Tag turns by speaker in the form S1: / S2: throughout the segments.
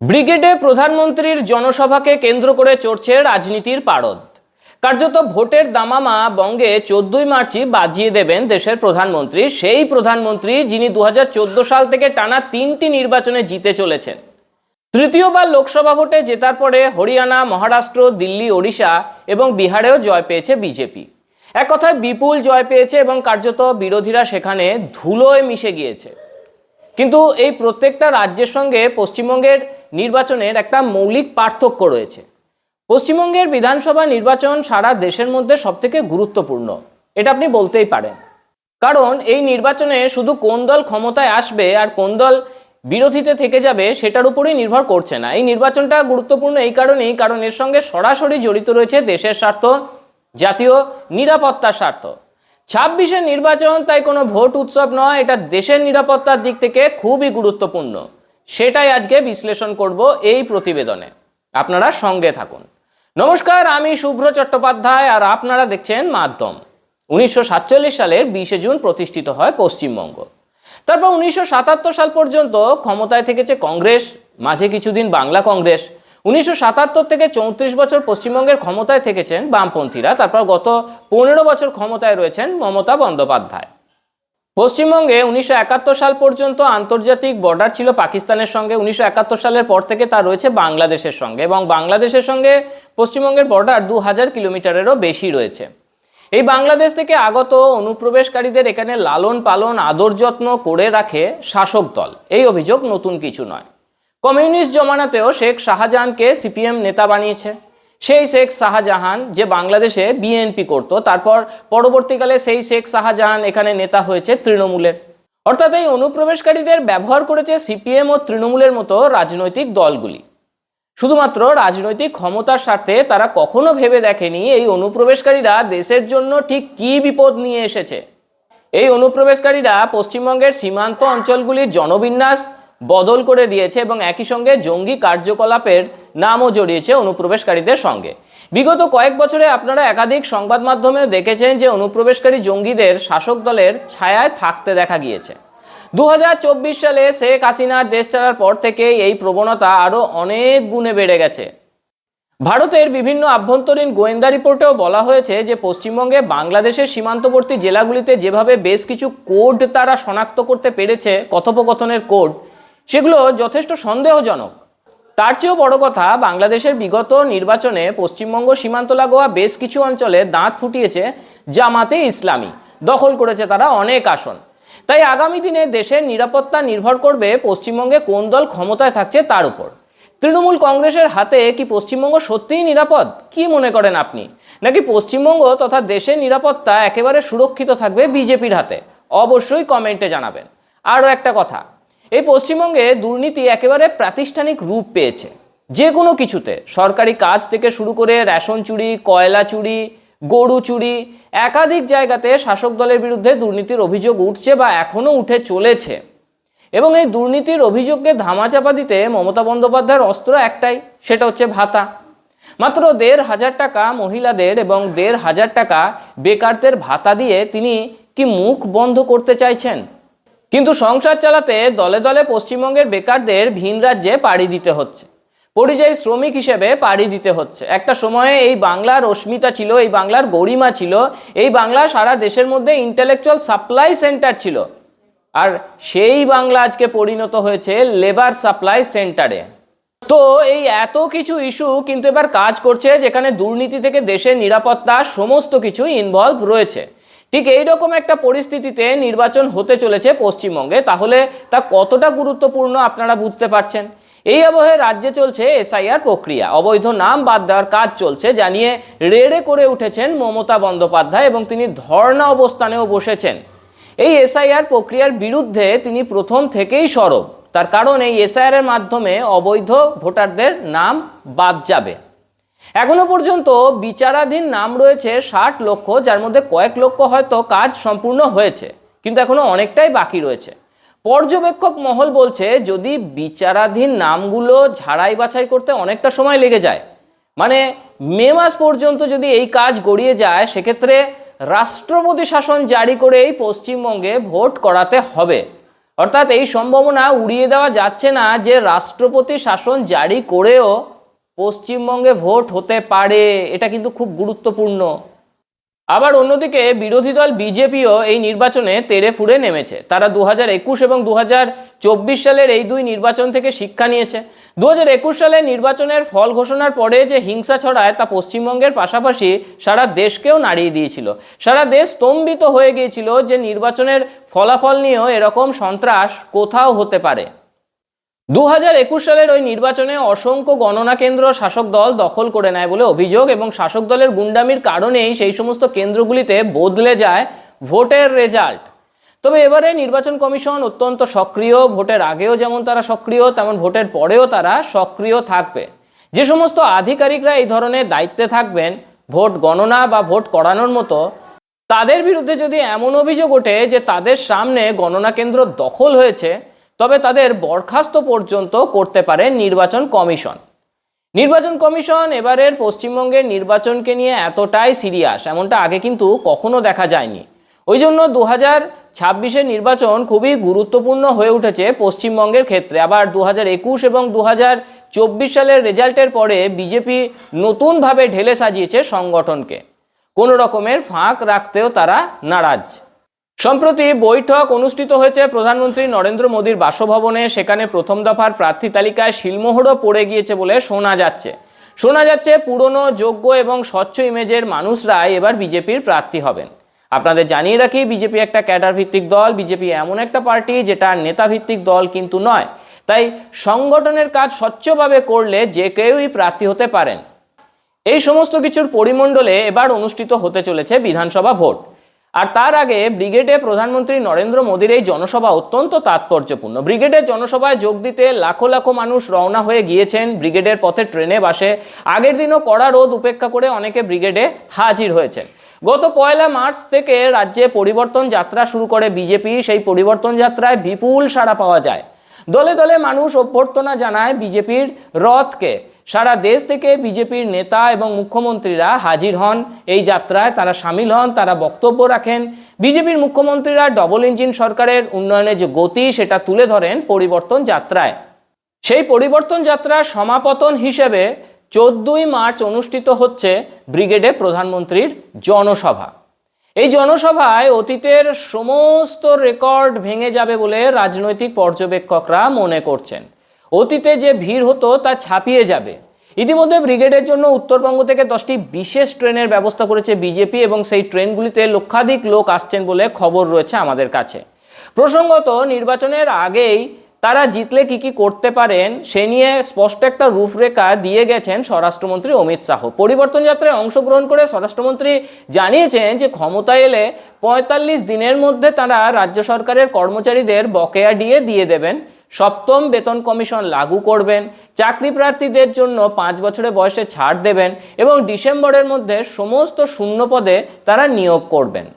S1: ব্রিগেডে প্রধানমন্ত্রীর জনসভাকে কেন্দ্র করে চড়ছে রাজনীতির পারদ। কার্যত ভোটের দামামা বঙ্গে 14ই মার্চই বাজিয়ে দেবেন দেশের প্রধানমন্ত্রী, সেই প্রধানমন্ত্রী যিনি 2014 সাল থেকে টানা 3টি নির্বাচনে জিতে চলেছেন। তৃতীয়বার লোকসভা ভোটে জেতার পরে হরিয়ানা, মহারাষ্ট্র, দিল্লি, ওড়িশা এবং বিহারেও জয় পেয়েছে বিজেপি। এক কথায় বিপুল জয় পেয়েছে এবং কার্যত বিরোধীরা সেখানে ধুলোয় মিশে গিয়েছে। কিন্তু এই প্রত্যেকটা রাজ্যের সঙ্গে পশ্চিমবঙ্গের নির্বাচনের একটা মৌলিক পার্থক্য রয়েছে। পশ্চিমবঙ্গের বিধানসভা নির্বাচন সারা দেশের মধ্যে সবথেকে গুরুত্বপূর্ণ, এটা আপনি বলতেই পারেন। কারণ এই নির্বাচনে শুধু কোন দল ক্ষমতায় আসবে আর কোন দল বিরোধীতে থেকে যাবে সেটার উপরেই নির্ভর করছে না। এই নির্বাচনটা গুরুত্বপূর্ণ এই কারণেই, কারণ এর সঙ্গে সরাসরি জড়িত রয়েছে দেশের স্বার্থ, জাতীয় নিরাপত্তার স্বার্থ। 26-এর নির্বাচন তাই কোনো ভোট উৎসব নয়, এটা দেশের নিরাপত্তার দিক থেকে খুবই গুরুত্বপূর্ণ। সেটাই আজকে বিশ্লেষণ করব এই প্রতিবেদনে। আপনারা সঙ্গে থাকুন। নমস্কার, আমি শুভ্র চট্টোপাধ্যায় আর আপনারা দেখছেন মাধ্যম। 1947 সালের 20শে জুন প্রতিষ্ঠিত হয় পশ্চিমবঙ্গ। তারপর 1977 সাল পর্যন্ত ক্ষমতায় থেকেছে কংগ্রেস, মাঝে কিছুদিন বাংলা কংগ্রেস। 1977 থেকে 34 বছর পশ্চিমবঙ্গের ক্ষমতায় থেকেছেন বামপন্থীরা। তারপর গত 15 বছর ক্ষমতায় রয়েছেন মমতা বন্দ্যোপাধ্যায়। পশ্চিমবঙ্গে 1971 সাল পর্যন্ত আন্তর্জাতিক বর্ডার ছিল পাকিস্তানের সঙ্গে। 1971 সালের পর থেকে তা রয়েছে বাংলাদেশের সঙ্গে, এবং বাংলাদেশের সঙ্গে পশ্চিমবঙ্গের বর্ডার 2000 কিলোমিটারেরও বেশি রয়েছে। এই বাংলাদেশ থেকে আগত অনুপ্রবেশকারীদের এখানে লালন পালন, আদর যত্ন করে রাখে শাসক দল। এই অভিযোগ নতুন কিছু নয়। কমিউনিস্ট জমানাতেও শেখ শাহজাহানকে সিপিএম নেতা বানিয়েছে। সেই শেখ শাহজাহান যে বাংলাদেশে বিএনপি করত, তারপর পরবর্তীকালে সেই শেখ শাহজাহান এখানে নেতা হয়েছে তৃণমূলের। অর্থাৎ এই অনুপ্রবেশকারীদের ব্যবহার করেছে সিপিএম ও তৃণমূলের মতো রাজনৈতিক দলগুলি। শুধুমাত্র রাজনৈতিক ক্ষমতার স্বার্থে তারা কখনো ভেবে দেখেনি এই অনুপ্রবেশকারীরা দেশের জন্য ঠিক কী বিপদ নিয়ে এসেছে। এই অনুপ্রবেশকারীরা পশ্চিমবঙ্গের সীমান্ত অঞ্চলগুলির জনবিন্যাস বদল করে দিয়েছে এবং একই সঙ্গে জঙ্গি কার্যকলাপের নামও জড়িয়েছে অনুপ্রবেশকারীদের সঙ্গে। বিগত কয়েক বছরে আপনারা একাধিক সংবাদ মাধ্যমে দেখেছেন যে অনুপ্রবেশকারী জঙ্গিদের শাসক দলের ছায়ায় থাকতে দেখা গিয়েছে। 2024 সালে শেখ হাসিনার দেশ ছাড়ার পর থেকে এই প্রবণতা আরও অনেক গুণে বেড়ে গেছে। ভারতের বিভিন্ন আভ্যন্তরীণ গোয়েন্দা রিপোর্টেও বলা হয়েছে যে পশ্চিমবঙ্গে বাংলাদেশের সীমান্তবর্তী জেলাগুলিতে যেভাবে বেশ কিছু কোড তারা শনাক্ত করতে পেরেছে, কথোপকথনের কোড, সেগুলো যথেষ্ট সন্দেহজনক। তার চেয়েও বড় কথা, বাংলাদেশের বিগত নির্বাচনে পশ্চিমবঙ্গ সীমান্ত লাগোয়া বেশ কিছু অঞ্চলে দাঁত ফুটিয়েছে জামাতে ইসলামী, দখল করেছে তারা অনেক আসন। তাই আগামী দিনে দেশের নিরাপত্তা নির্ভর করবে পশ্চিমবঙ্গে কোন দল ক্ষমতায় থাকছে তার উপর। তৃণমূল কংগ্রেসের হাতে কি পশ্চিমবঙ্গ সত্যিই নিরাপদ? কি মনে করেন আপনি? নাকি পশ্চিমবঙ্গ তথা দেশের নিরাপত্তা একেবারে সুরক্ষিত থাকবে বিজেপির হাতে? অবশ্যই কমেন্টে জানাবেন। আরও একটা কথা, এই পশ্চিমবঙ্গে দুর্নীতি একেবারে প্রাতিষ্ঠানিক রূপ পেয়েছে। যে কোনো কিছুতে, সরকারি কাজ থেকে শুরু করে রেশন চুরি, কয়লা চুরি, গরু চুরি, একাধিক জায়গাতে শাসক দলের বিরুদ্ধে দুর্নীতির অভিযোগ উঠছে বা এখনও উঠে চলেছে। এবং এই দুর্নীতির অভিযোগকে ধামাচাপা দিতে মমতা বন্দ্যোপাধ্যায়ের অস্ত্র একটাই, সেটা হচ্ছে ভাতা। মাত্র 1,500 টাকা মহিলাদের এবং 1,500 টাকা বেকারদের ভাতা দিয়ে তিনি কি মুখ বন্ধ করতে চাইছেন? কিন্তু সংসার চালাতে দলে দলে পশ্চিমবঙ্গের বেকারদের ভিন রাজ্যে পাড়ি দিতে হচ্ছে, পরিযায়ী শ্রমিক হিসেবে পাড়ি দিতে হচ্ছে। একটা সময়ে এই বাংলার অস্মিতা ছিল, এই বাংলার গরিমা ছিল, এই বাংলা সারা দেশের মধ্যে ইন্টেলেকচুয়াল সাপ্লাই সেন্টার ছিল। আর সেই বাংলা আজকে পরিণত হয়েছে লেবার সাপ্লাই সেন্টারে। তো এই এত কিছু ইস্যু কিন্তু এবার কাজ করছে, যেখানে দুর্নীতি থেকে দেশের নিরাপত্তা সমস্ত কিছু ইনভলভ রয়েছে। ঠিক এইরকম একটা পরিস্থিতিতে নির্বাচন হতে চলেছে পশ্চিমবঙ্গে। তাহলে তা কতটা গুরুত্বপূর্ণ আপনারা বুঝতে পারছেন। এই আবহে রাজ্যে চলছে এসআইআর প্রক্রিয়া, অবৈধ নাম বাদ দেওয়ার কাজ চলছে, জানিয়ে রেড়ে করে উঠেছেন মমতা বন্দ্যোপাধ্যায় এবং তিনি ধর্ণা অবস্থানেও বসেছেন। এই এসআইআর প্রক্রিয়ার বিরুদ্ধে তিনি প্রথম থেকেই সরব। তার কারণ এই এসআইআর এর মাধ্যমে অবৈধ ভোটারদের নাম বাদ যাবে। এখনো পর্যন্ত বিচারাধীন নাম রয়েছে 60 লক্ষ, যার মধ্যে কয়েক লক্ষ হয়তো কাজ সম্পূর্ণ হয়েছে, কিন্তু এখনো অনেকটাই বাকি রয়েছে। পর্যবেক্ষক মহল বলছে যদি বিচারাধীন নামগুলো ঝাড়াই বাছাই করতে অনেকটা সময় লেগে যায়, মানে মে মাস পর্যন্ত যদি এই কাজ গড়িয়ে যায়, সেক্ষেত্রে রাষ্ট্রপতি শাসন জারি করে এই পশ্চিমবঙ্গে ভোট করাতে হবে। অর্থাৎ এই সম্ভাবনা উড়িয়ে দেওয়া যাচ্ছে না যে রাষ্ট্রপতি শাসন জারি করেও পশ্চিমবঙ্গে ভোট হতে পারে, এটা কিন্তু খুব গুরুত্বপূর্ণ। আবার অন্যদিকে বিরোধী দল বিজেপিও এই নির্বাচনে তেড়ে ফুঁড়ে নেমেছে। তারা 2021 এবং 2024 সালের এই দুই নির্বাচন থেকে শিক্ষা নিয়েছে। 2021 সালে নির্বাচনের ফল ঘোষণার পরে যে হিংসা ছড়ায় তা পশ্চিমবঙ্গের পাশাপাশি সারা দেশকেও নাড়িয়ে দিয়েছিল। সারা দেশ স্তম্ভিত হয়ে গিয়েছিল যে নির্বাচনের ফলাফল নিয়েও এরকম সন্ত্রাস কোথাও হতে পারে। 2021 সালের ওই নির্বাচনে অসংখ্য গণনা কেন্দ্র শাসক দল দখল করে নেয় বলে অভিযোগ, এবং শাসক দলের গুন্ডামির কারণেই সেই সমস্ত কেন্দ্রগুলিতে বদলে যায় ভোটের রেজাল্ট। তবে এবারে নির্বাচন কমিশন অত্যন্ত সক্রিয়। ভোটের আগেও যেমন তারা সক্রিয়, তেমন ভোটের পরেও তারা সক্রিয় থাকবে। যে সমস্ত আধিকারিকরা এই ধরনের দায়িত্বে থাকবেন ভোট গণনা বা ভোট করানোর মতো, তাদের বিরুদ্ধে যদি এমন অভিযোগ ওঠে যে তাদের সামনে গণনা কেন্দ্র দখল হয়েছে, তবে তাদের বরখাস্ত পর্যন্ত করতে পারে নির্বাচন কমিশন। নির্বাচন কমিশন এবারের পশ্চিমবঙ্গের নির্বাচনকে নিয়ে এতটাই সিরিয়াস, এমনটা আগে কিন্তু কখনো দেখা যায়নি। ওই জন্য 2026-এর নির্বাচন খুবই গুরুত্বপূর্ণ হয়ে উঠেছে পশ্চিমবঙ্গের ক্ষেত্রে। আবার 2021 এবং 2024 সালের রেজাল্টের পরে বিজেপি নতুনভাবে ঢেলে সাজিয়েছে সংগঠনকে। কোনো রকমের ফাঁক রাখতেও তারা নারাজ। সম্প্রতি বৈঠক অনুষ্ঠিত হয়েছে প্রধানমন্ত্রী নরেন্দ্র মোদীর বাসভবনে। সেখানে প্রথম দফার প্রার্থী তালিকায় শিলমোহরও পড়ে গিয়েছে বলে শোনা যাচ্ছে পুরনো যোগ্য এবং স্বচ্ছ ইমেজের মানুষরাই এবার বিজেপির প্রার্থী হবেন। আপনাদের জানিয়ে রাখি, বিজেপি একটা ক্যাডার ভিত্তিক দল। বিজেপি এমন একটা পার্টি যেটা নেতা ভিত্তিক দল কিন্তু নয়। তাই সংগঠনের কাজ স্বচ্ছভাবে করলে যে কেউই প্রার্থী হতে পারেন। এই সমস্ত কিছুর পরিমণ্ডলে এবার অনুষ্ঠিত হতে চলেছে বিধানসভা ভোট। আর তার আগে ব্রিগেডে প্রধানমন্ত্রী নরেন্দ্র মোদীর এই জনসভা অত্যন্ত তাৎপর্যপূর্ণ। ব্রিগেডের জনসভায় যোগ দিতে লাখো লাখো মানুষ রওনা হয়ে গিয়েছেন। ব্রিগেডের পথে ট্রেনে বাসে আগের দিনও কড়া রোদ উপেক্ষা করে অনেকে ব্রিগেডে হাজির হয়েছেন। গত 1 মার্চ থেকে রাজ্যে পরিবর্তন যাত্রা শুরু করে বিজেপি। সেই পরিবর্তন যাত্রায় বিপুল সাড়া পাওয়া যায়। দলে দলে মানুষ অভ্যর্থনা জানায় বিজেপির রথকে। সারা দেশ থেকে বিজেপির নেতা এবং মুখ্যমন্ত্রীরা হাজির হন এই যাত্রায়, তারা সামিল হন, তারা বক্তব্য রাখেন। বিজেপির মুখ্যমন্ত্রীরা ডবল ইঞ্জিন সরকারের উন্নয়নের যে গতি সেটা তুলে ধরেন পরিবর্তন যাত্রায়। সেই পরিবর্তন যাত্রার সমাপতন হিসেবে 14ই মার্চ অনুষ্ঠিত হচ্ছে ব্রিগেডে প্রধানমন্ত্রীর জনসভা। এই জনসভায় অতীতের সমস্ত রেকর্ড ভেঙে যাবে বলে রাজনৈতিক পর্যবেক্ষকরা মনে করছেন। অতীতে যে ভিড় হতো তা ছাপিয়ে যাবে। ইতিমধ্যে ব্রিগেডের জন্য উত্তরবঙ্গ থেকে 10টি বিশেষ ট্রেনের ব্যবস্থা করেছে বিজেপি, এবং সেই ট্রেনগুলিতে লক্ষাধিক লোক আসছেন বলে খবর রয়েছে আমাদের কাছে। প্রসঙ্গত, নির্বাচনের আগেই তারা জিতলে কি করতে পারেন সে নিয়ে স্পষ্ট একটা রূপরেখা দিয়ে গেছেন স্বরাষ্ট্রমন্ত্রী অমিত শাহ। পরিবর্তন যাত্রায় অংশগ্রহণ করে স্বরাষ্ট্রমন্ত্রী জানিয়েছেন যে ক্ষমতায় এলে 45 দিনের মধ্যে তারা রাজ্য সরকারের কর্মচারীদের বকেয়া দিয়ে দেবেন, 7ম বেতন কমিশন লাগু করবেন, চাকরি প্রার্থীদের জন্য 5 বছরের বয়সে ছাড় দেবেন, এবং ডিসেম্বরের মধ্যে সমস্ত শূন্য পদে তারা নিয়োগ করবেন।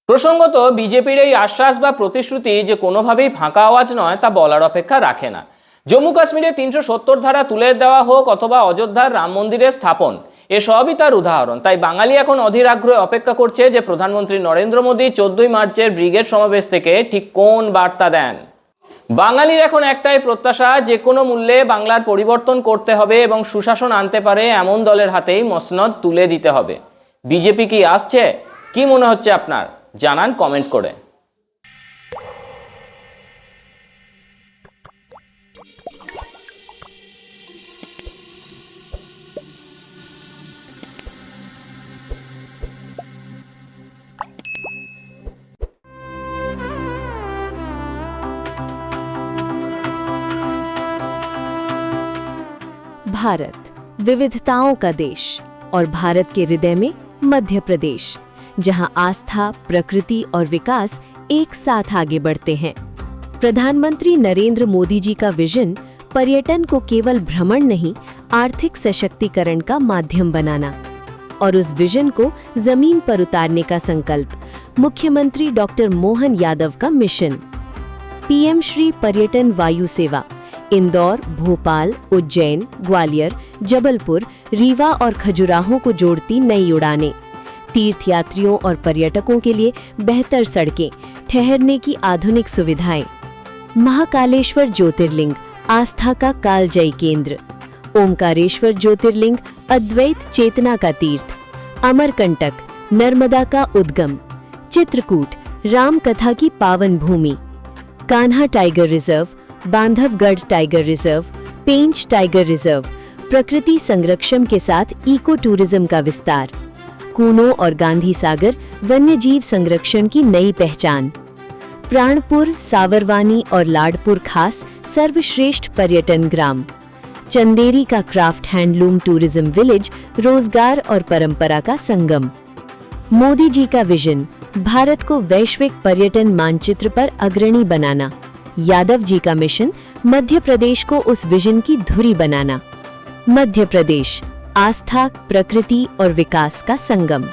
S1: প্রসঙ্গত, বিজেপির এই আশ্বাস বা প্রতিশ্রুতি যে কোনোভাবেই ফাঁকা আওয়াজ নয় তা বলার অপেক্ষা রাখে না। জম্মু কাশ্মীরে 370 ধারা তুলে দেওয়া হোক অথবা অযোধ্যার রাম মন্দিরের স্থাপন, এসবই তার উদাহরণ। তাই বাঙালি এখন অধীর আগ্রহে অপেক্ষা করছে যে প্রধানমন্ত্রী নরেন্দ্র মোদী 14ই মার্চের ব্রিগেড সমাবেশ থেকে ঠিক কোন বার্তা দেন। বাঙালির এখন একটাই প্রত্যাশা, যে কোনো মূল্যে বাংলার পরিবর্তন করতে হবে এবং সুশাসন আনতে পারে এমন দলের হাতেই মসনদ তুলে দিতে হবে। বিজেপি কি আসছে? কি মনে হচ্ছে আপনার? জানান কমেন্ট করে।
S2: भारत विविधताओं का देश और भारत के हृदय में मध्य प्रदेश, जहां आस्था, प्रकृति और विकास एक साथ आगे बढ़ते हैं। प्रधानमंत्री नरेंद्र मोदी जी का विजन पर्यटन को केवल भ्रमण नहीं, आर्थिक सशक्तिकरण का माध्यम बनाना, और उस विजन को जमीन पर उतारने का संकल्प मुख्यमंत्री डॉक्टर मोहन यादव का मिशन। पीएम श्री पर्यटन वायु सेवा इंदौर, भोपाल, उज्जैन, ग्वालियर, जबलपुर, रीवा और खजुराहो को जोड़ती नई उड़ानें, तीर्थयात्रियों और पर्यटकों के लिए बेहतर सड़कें, ठहरने की आधुनिक सुविधाएं, महाकालेश्वर ज्योतिर्लिंग आस्था का कालजयी केंद्र, ओमकारेश्वर ज्योतिर्लिंग अद्वैत चेतना का तीर्थ, अमरकंटक नर्मदा का उद्गम, चित्रकूट राम कथा की पावन भूमि, Kanha tiger reserve, Bandhavgarh tiger reserve, Pench tiger reserve, प्रकृति संरक्षण के साथ इको टूरिज्म का विस्तार, कूनो और गांधी सागर वन्यजीव संरक्षण की नई पहचान, प्राणपुर, सावरवानी और लाडपुर खास सर्वश्रेष्ठ पर्यटन ग्राम, चंदेरी का क्राफ्ट हैंडलूम टूरिज्म विलेज रोजगार और परंपरा का संगम। मोदी जी का विजन भारत को वैश्विक पर्यटन मानचित्र पर अग्रणी बनाना, यादव जी का मिशन मध्य प्रदेश को उस विजन की धुरी बनाना। मध्य प्रदेश आस्था, प्रकृति और विकास का संगम।